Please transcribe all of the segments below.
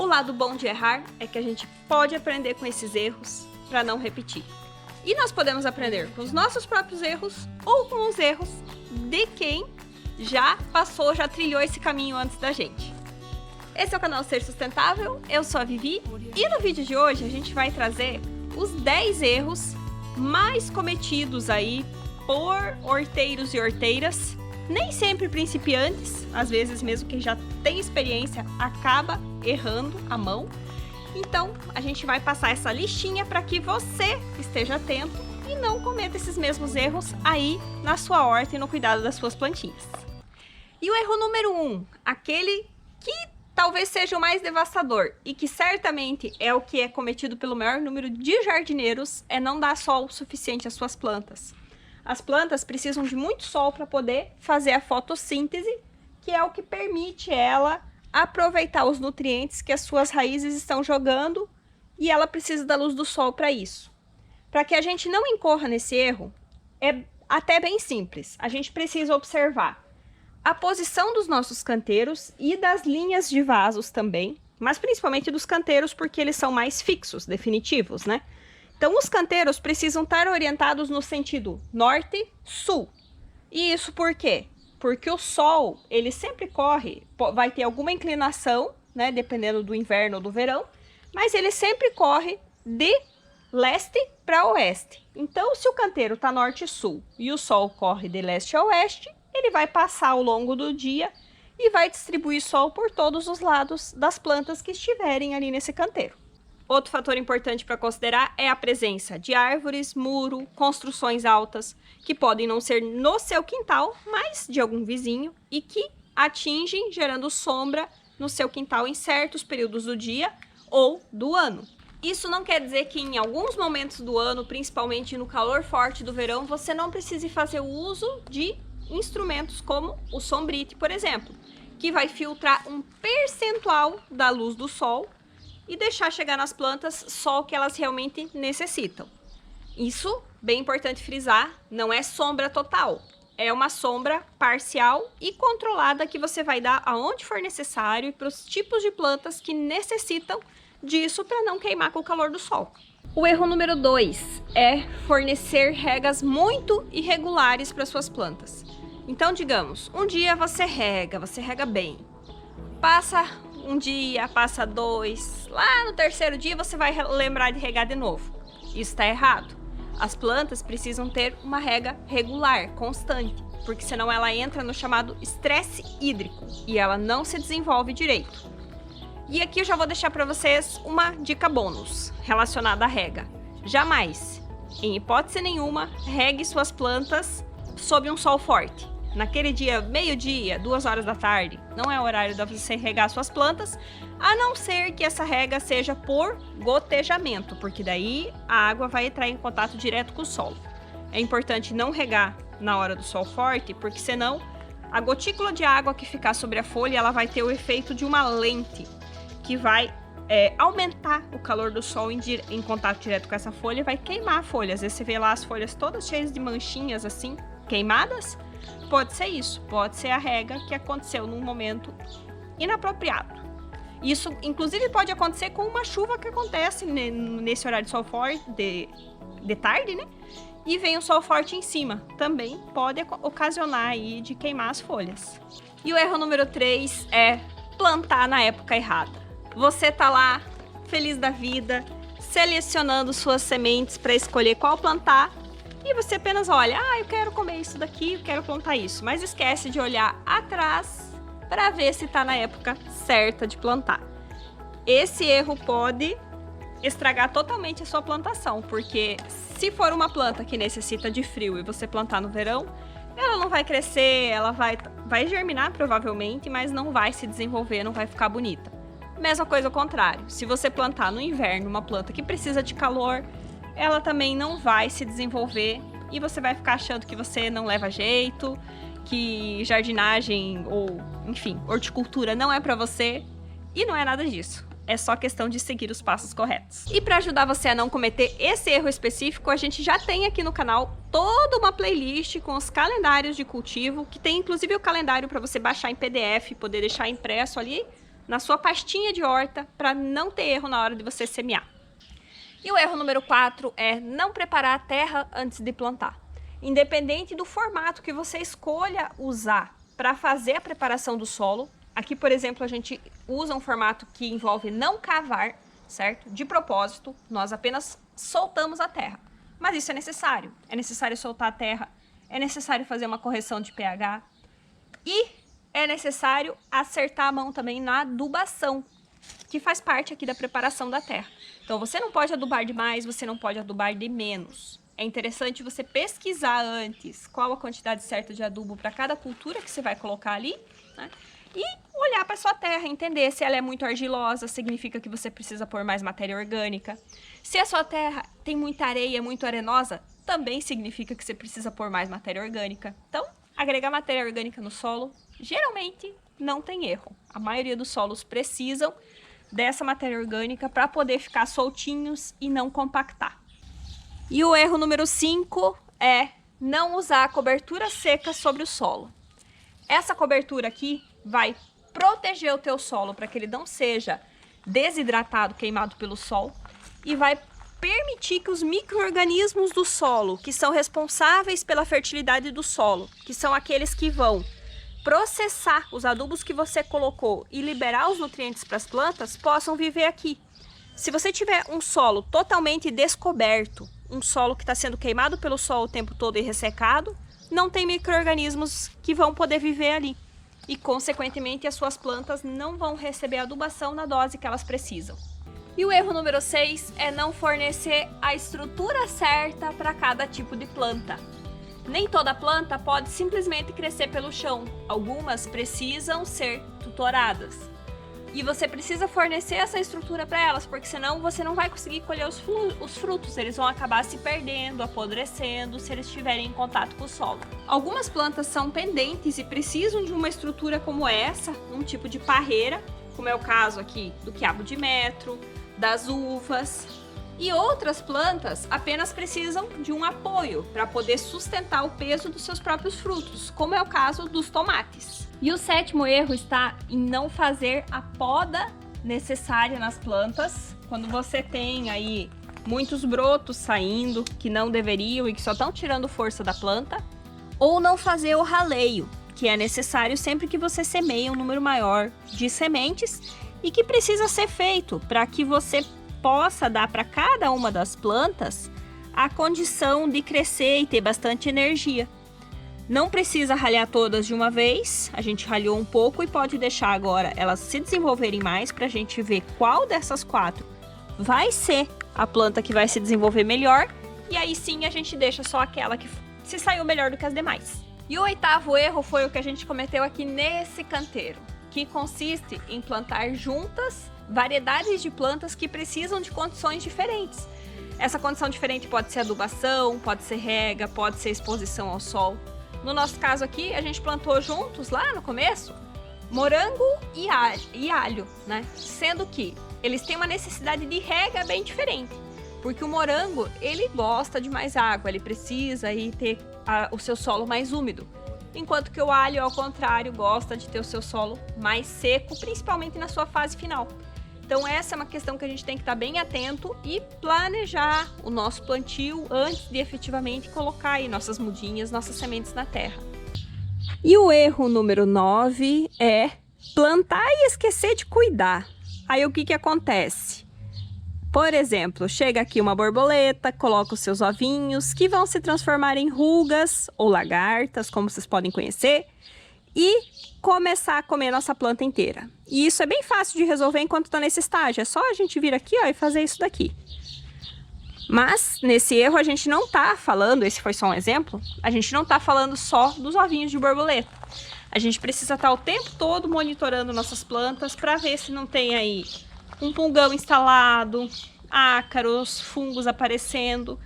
O lado bom de errar é que a gente pode aprender com esses erros para não repetir. E nós podemos aprender com os nossos próprios erros ou com os erros de quem já passou, já trilhou esse caminho antes da gente. Esse é o canal Ser Sustentável, eu sou a Vivi e no vídeo de hoje a gente vai trazer os 10 erros mais cometidos aí por horteiros e horteiras, nem sempre principiantes, às vezes mesmo quem já tem experiência acaba errando a mão. Então a gente vai passar essa listinha para que você esteja atento e não cometa esses mesmos erros aí na sua horta e no cuidado das suas plantinhas. E o erro número 1, aquele que talvez seja o mais devastador e que certamente é o que é cometido pelo maior número de jardineiros, é não dar sol suficiente às suas plantas. As plantas precisam de muito sol para poder fazer a fotossíntese, que é o que permite ela aproveitar os nutrientes que as suas raízes estão jogando, e ela precisa da luz do sol para isso. Para que a gente não incorra nesse erro, é até bem simples. A gente precisa observar a posição dos nossos canteiros e das linhas de vasos também, mas principalmente dos canteiros porque eles são mais fixos, definitivos, né? Então os canteiros precisam estar orientados no sentido norte-sul. E isso por quê? Porque o sol, ele sempre corre, vai ter alguma inclinação, né, dependendo do inverno ou do verão, mas ele sempre corre de leste para oeste. Então se o canteiro está norte-sul e o sol corre de leste a oeste, ele vai passar ao longo do dia e vai distribuir sol por todos os lados das plantas que estiverem ali nesse canteiro. Outro fator importante para considerar é a presença de árvores, muro, construções altas, que podem não ser no seu quintal, mas de algum vizinho, e que atingem gerando sombra no seu quintal em certos períodos do dia ou do ano. Isso não quer dizer que em alguns momentos do ano, principalmente no calor forte do verão, você não precise fazer o uso de instrumentos como o sombrite, por exemplo, que vai filtrar um percentual da luz do sol e deixar chegar nas plantas só o que elas realmente necessitam. Isso, bem importante frisar, não é sombra total, é uma sombra parcial e controlada que você vai dar aonde for necessário e para os tipos de plantas que necessitam disso para não queimar com o calor do sol. O erro número 2 é fornecer regas muito irregulares para suas plantas. Então, digamos, um dia você rega bem, passa um dia, passa 2, lá no terceiro dia você vai lembrar de regar de novo. Isso está errado. As plantas precisam ter uma rega regular, constante, porque senão ela entra no chamado estresse hídrico e ela não se desenvolve direito. E aqui eu já vou deixar para vocês uma dica bônus relacionada à rega. Jamais, em hipótese nenhuma, regue suas plantas sob um sol forte. Naquele dia, meio-dia, 2 horas da tarde, não é o horário de você regar suas plantas, a não ser que essa rega seja por gotejamento, porque daí a água vai entrar em contato direto com o solo. É importante não regar na hora do sol forte, porque senão a gotícula de água que ficar sobre a folha, ela vai ter o efeito de uma lente, que vai aumentar o calor do sol em contato direto com essa folha e vai queimar a folha. Às vezes você vê lá as folhas todas cheias de manchinhas assim, queimadas. Pode ser isso, pode ser a rega que aconteceu num momento inapropriado. Isso, inclusive, pode acontecer com uma chuva que acontece nesse horário de sol forte, de tarde, né? E vem o sol forte em cima. Também pode ocasionar aí de queimar as folhas. E o erro número 3 é plantar na época errada. Você tá lá, feliz da vida, selecionando suas sementes para escolher qual plantar, e você apenas olha, eu quero comer isso daqui, eu quero plantar isso, mas esquece de olhar atrás para ver se está na época certa de plantar. Esse erro pode estragar totalmente a sua plantação, porque se for uma planta que necessita de frio e você plantar no verão, ela não vai crescer, ela vai germinar provavelmente, mas não vai se desenvolver, não vai ficar bonita. Mesma coisa ao contrário, se você plantar no inverno uma planta que precisa de calor, ela também não vai se desenvolver e você vai ficar achando que você não leva jeito, que jardinagem ou, enfim, horticultura não é para você, e não é nada disso. É só questão de seguir os passos corretos. E para ajudar você a não cometer esse erro específico, a gente já tem aqui no canal toda uma playlist com os calendários de cultivo, que tem inclusive o calendário para você baixar em PDF e poder deixar impresso ali na sua pastinha de horta para não ter erro na hora de você semear. E o erro número 4 é não preparar a terra antes de plantar. Independente do formato que você escolha usar para fazer a preparação do solo, aqui, por exemplo, a gente usa um formato que envolve não cavar, certo? De propósito, nós apenas soltamos a terra. Mas isso é necessário soltar a terra, é necessário fazer uma correção de pH e é necessário acertar a mão também na adubação, que faz parte aqui da preparação da terra. Então você não pode adubar demais, você não pode adubar de menos. É interessante você pesquisar antes qual a quantidade certa de adubo para cada cultura que você vai colocar ali, né? E olhar para sua terra, entender se ela é muito argilosa, significa que você precisa pôr mais matéria orgânica. Se a sua terra tem muita areia, muito arenosa, também significa que você precisa pôr mais matéria orgânica. Então, agregar matéria orgânica no solo, geralmente não tem erro. A maioria dos solos precisam dessa matéria orgânica para poder ficar soltinhos e não compactar. E o erro número 5 é não usar cobertura seca sobre o solo. Essa cobertura aqui vai proteger o teu solo para que ele não seja desidratado, queimado pelo sol, e vai permitir que os micro-organismos do solo, que são responsáveis pela fertilidade do solo, que são aqueles que vão processar os adubos que você colocou e liberar os nutrientes para as plantas, possam viver aqui. Se você tiver um solo totalmente descoberto, um solo que está sendo queimado pelo sol o tempo todo e ressecado, não tem micro-organismos que vão poder viver ali. E, consequentemente, as suas plantas não vão receber adubação na dose que elas precisam. E o erro número 6 é não fornecer a estrutura certa para cada tipo de planta. Nem toda planta pode simplesmente crescer pelo chão. Algumas precisam ser tutoradas. E você precisa fornecer essa estrutura para elas, porque senão você não vai conseguir colher os frutos. Eles vão acabar se perdendo, apodrecendo, se eles estiverem em contato com o solo. Algumas plantas são pendentes e precisam de uma estrutura como essa, um tipo de parreira, como é o caso aqui do quiabo de metro, das uvas. E outras plantas apenas precisam de um apoio para poder sustentar o peso dos seus próprios frutos, como é o caso dos tomates. E o 7º erro está em não fazer a poda necessária nas plantas. Quando você tem aí muitos brotos saindo que não deveriam e que só estão tirando força da planta, ou não fazer o raleio, que é necessário sempre que você semeia um número maior de sementes e que precisa ser feito para que você possa dar para cada uma das plantas a condição de crescer e ter bastante energia. Não precisa ralhar todas de uma vez, a gente ralhou um pouco e pode deixar agora elas se desenvolverem mais para a gente ver qual dessas 4 vai ser a planta que vai se desenvolver melhor, e aí sim a gente deixa só aquela que se saiu melhor do que as demais. E o 8º erro foi o que a gente cometeu aqui nesse canteiro, que consiste em plantar juntas variedades de plantas que precisam de condições diferentes. Essa condição diferente pode ser adubação, pode ser rega, pode ser exposição ao sol. No nosso caso aqui, a gente plantou juntos, lá no começo, morango e alho, né? Sendo que eles têm uma necessidade de rega bem diferente. Porque o morango, ele gosta de mais água, ele precisa aí ter o seu solo mais úmido. Enquanto que o alho, ao contrário, gosta de ter o seu solo mais seco, principalmente na sua fase final. Então essa é uma questão que a gente tem que estar bem atento e planejar o nosso plantio antes de efetivamente colocar aí nossas mudinhas, nossas sementes na terra. E o erro número 9 é plantar e esquecer de cuidar. Aí o que acontece? Por exemplo, chega aqui uma borboleta, coloca os seus ovinhos, que vão se transformar em rugas ou lagartas, como vocês podem conhecer, e começar a comer nossa planta inteira. E isso é bem fácil de resolver enquanto está nesse estágio. É só a gente vir aqui, ó, e fazer isso daqui. Mas, nesse erro, a gente não tá falando, esse foi só um exemplo, a gente não tá falando só dos ovinhos de borboleta. A gente precisa estar o tempo todo monitorando nossas plantas para ver se não tem aí um pulgão instalado, ácaros, fungos aparecendo.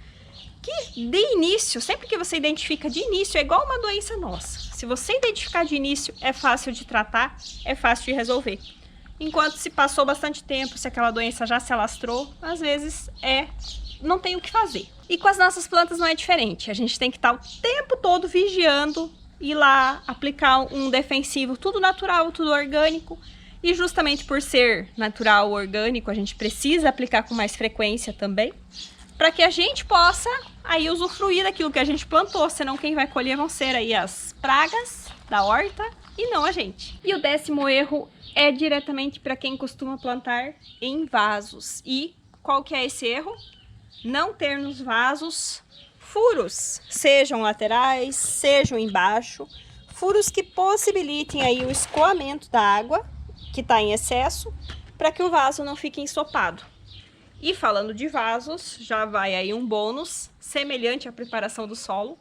Que de início, sempre que você identifica de início, é igual uma doença nossa. Se você identificar de início, é fácil de tratar, é fácil de resolver. Enquanto se passou bastante tempo, se aquela doença já se alastrou, às vezes não tem o que fazer. E com as nossas plantas não é diferente. A gente tem que estar o tempo todo vigiando, ir lá, aplicar um defensivo, tudo natural, tudo orgânico, E justamente por ser natural, orgânico, a gente precisa aplicar com mais frequência também, para que a gente possa aí usufruir daquilo que a gente plantou, senão quem vai colher vão ser aí as pragas da horta e não a gente. E o 10º erro é diretamente para quem costuma plantar em vasos. E qual que é esse erro? Não ter nos vasos furos, sejam laterais, sejam embaixo, furos que possibilitem aí o escoamento da água que está em excesso, para que o vaso não fique ensopado. E falando de vasos, já vai aí um bônus semelhante à preparação do solo.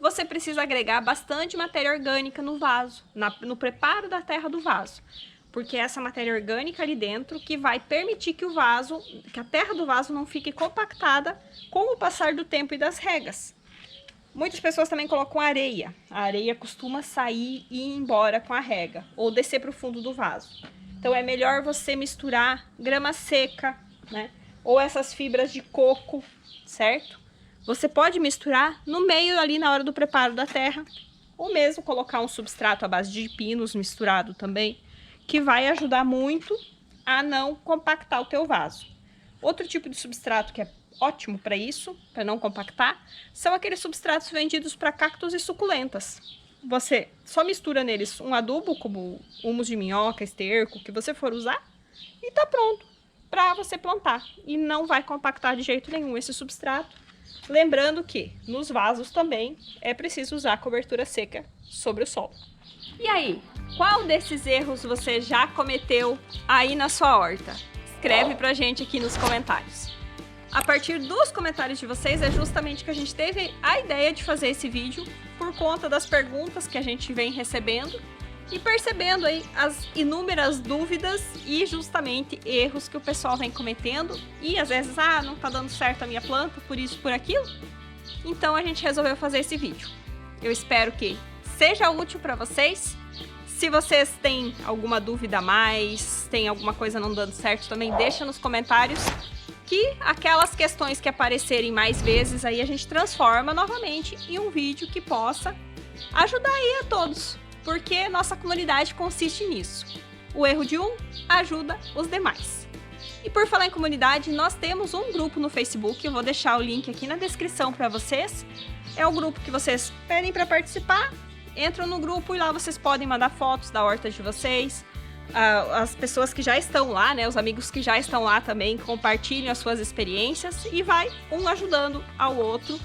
Você precisa agregar bastante matéria orgânica no vaso, no preparo da terra do vaso, porque é essa matéria orgânica ali dentro que vai permitir que a terra do vaso não fique compactada com o passar do tempo e das regas. Muitas pessoas também colocam areia. A areia costuma sair e ir embora com a rega, ou descer para o fundo do vaso. Então é melhor você misturar grama seca, né? Ou essas fibras de coco, certo? Você pode misturar no meio ali na hora do preparo da terra, ou mesmo colocar um substrato à base de pinos misturado também, que vai ajudar muito a não compactar o teu vaso. Outro tipo de substrato que é ótimo para isso, para não compactar, são aqueles substratos vendidos para cactos e suculentas. Você só mistura neles um adubo, como humus de minhoca, esterco, que você for usar, e tá pronto para você plantar. E não vai compactar de jeito nenhum esse substrato. Lembrando que nos vasos também é preciso usar cobertura seca sobre o solo. E aí, qual desses erros você já cometeu aí na sua horta? Escreve pra gente aqui nos comentários. A partir dos comentários de vocês é justamente que a gente teve a ideia de fazer esse vídeo por conta das perguntas que a gente vem recebendo e percebendo aí as inúmeras dúvidas e justamente erros que o pessoal vem cometendo e às vezes, não tá dando certo a minha planta, por isso, por aquilo. Então a gente resolveu fazer esse vídeo. Eu espero que seja útil para vocês. Se vocês têm alguma dúvida a mais, tem alguma coisa não dando certo também, deixa nos comentários, que aquelas questões que aparecerem mais vezes aí a gente transforma novamente em um vídeo que possa ajudar aí a todos, porque nossa comunidade consiste nisso. O erro de um ajuda os demais. E por falar em comunidade, nós temos um grupo no Facebook, eu vou deixar o link aqui na descrição para vocês. É o grupo que vocês pedem para participar, entram no grupo e lá vocês podem mandar fotos da horta de vocês. As pessoas que já estão lá, né, os amigos que já estão lá também, compartilham as suas experiências e vai um ajudando ao outro,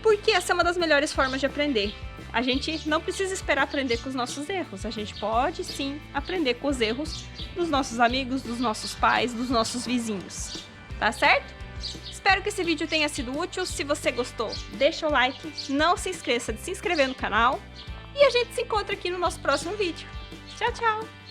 porque essa é uma das melhores formas de aprender. A gente não precisa esperar aprender com os nossos erros, a gente pode sim aprender com os erros dos nossos amigos, dos nossos pais, dos nossos vizinhos, tá certo? Espero que esse vídeo tenha sido útil. Se você gostou, deixa o like, não se esqueça de se inscrever no canal e a gente se encontra aqui no nosso próximo vídeo. Tchau, tchau!